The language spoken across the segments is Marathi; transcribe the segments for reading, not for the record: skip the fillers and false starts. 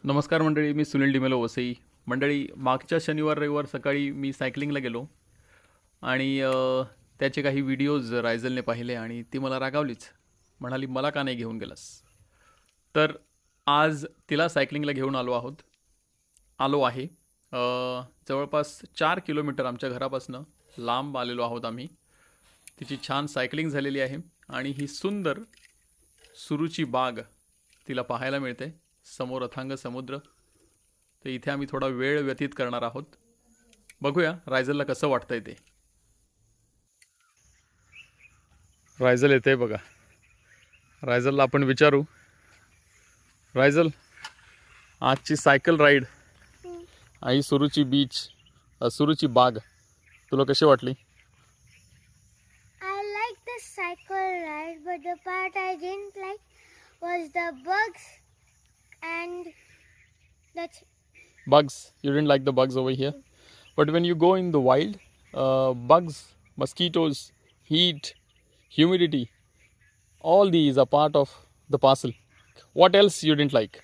नमस्कार मंडळी, मी सुनील डिमेलो वसई. मंडळी, मागच्या शनिवार रविवार सकाळी मी सायकलिंगला गेलो आणि त्याचे काही व्हिडिओज रायझलने पाहिले आणि ती मला रागावलीच. म्हणाली, मला का नाही घेऊन गेलास? तर आज तिला सायकलिंगला घेऊन आलो आहे. जवळपास 4 किलोमीटर आमच्या घरापासून लांब आलेलो आहोत आम्ही. तिची छान सायकलिंग झालेली आहे आणि ही सुंदर सुरूची बाग तिला पाहायला मिळते. समोर अथांग समुद्र. तर इथे आम्ही थोडा वेळ व्यतीत करणार आहोत. बघूया रायझलला कसं वाटतंय ते. रायझल येते बघा. रायझलला आपण विचारू, रायझल, आजची सायकल राईड आणि सुरूची सुरूची बाग तुला कशी वाटली? I like the cycle ride, but the part I didn't like was the bugs and that's Bugs. You didn't like the bugs over here? But when you go in the wild, bugs, mosquitoes, heat, humidity, all these are part of the parcel. What else you didn't like?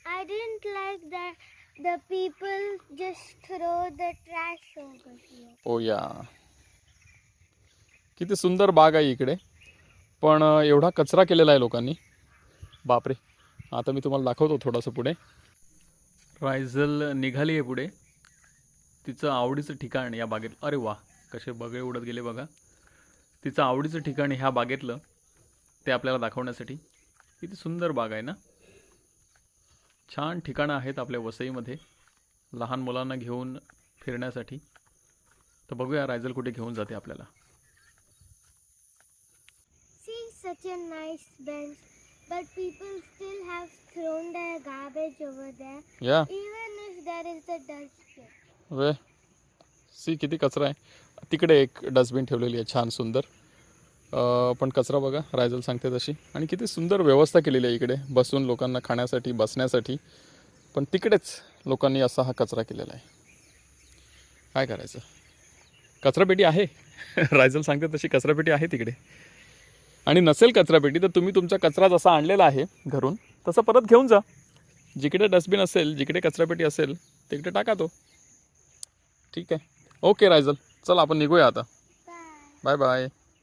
I didn't like that the people just throw the trash over here. Oh yeah. किती सुंदर बाग आहे इकडे, पण एवढा कचरा केलेला आहे लोकांनी. बापरे. आता मी तुम्हाला दाखवतो थोडंसं पुढे. रायझल निघाली आहे पुढे. तिचं आवडीचं ठिकाण या बागेत. अरे वा, कसे बगळे उडत गेले बघा. तिचं आवडीचं ठिकाण ह्या बागेतलं ते आपल्याला दाखवण्यासाठी. किती सुंदर बाग आहे ना. छान ठिकाणं आहेत आपल्या वसईमध्ये लहान मुलांना घेऊन फिरण्यासाठी. तर बघूया रायझल कुठे घेऊन जाते आपल्याला. See, such a nice bench, but people still have thrown their garbage over there, या even if there is the dustbin. वे सी किती कचरा आहे. तिकडे एक डस्टबिन ठेवलेली आहे छान सुंदर. पण कचरा बघा, रायझल सांगते तशी. आणि किती सुंदर व्यवस्था केलेली आहे इकडे बसून लोकांना खाण्यासाठी बसण्यासाठी. पण तिकडेच लोकांनी असा हा कचरा केलेला आहे. काय करायचं. कचरापेटी आहे. रायझल सांगते तशी कचरापेटी आहे तिकडे. आणि नसेल कचरापेटी तर तुम्ही तुमचा कचरा जसा आणलेला आहे घरून तसं परत घेऊन जा. जिकडे डस्टबिन असेल, जिकडे कचरापेटी असेल तिकडे टाका तो. ठीक आहे. ओके रायझल, चल आपण निघूया आता. Bye. Bye bye.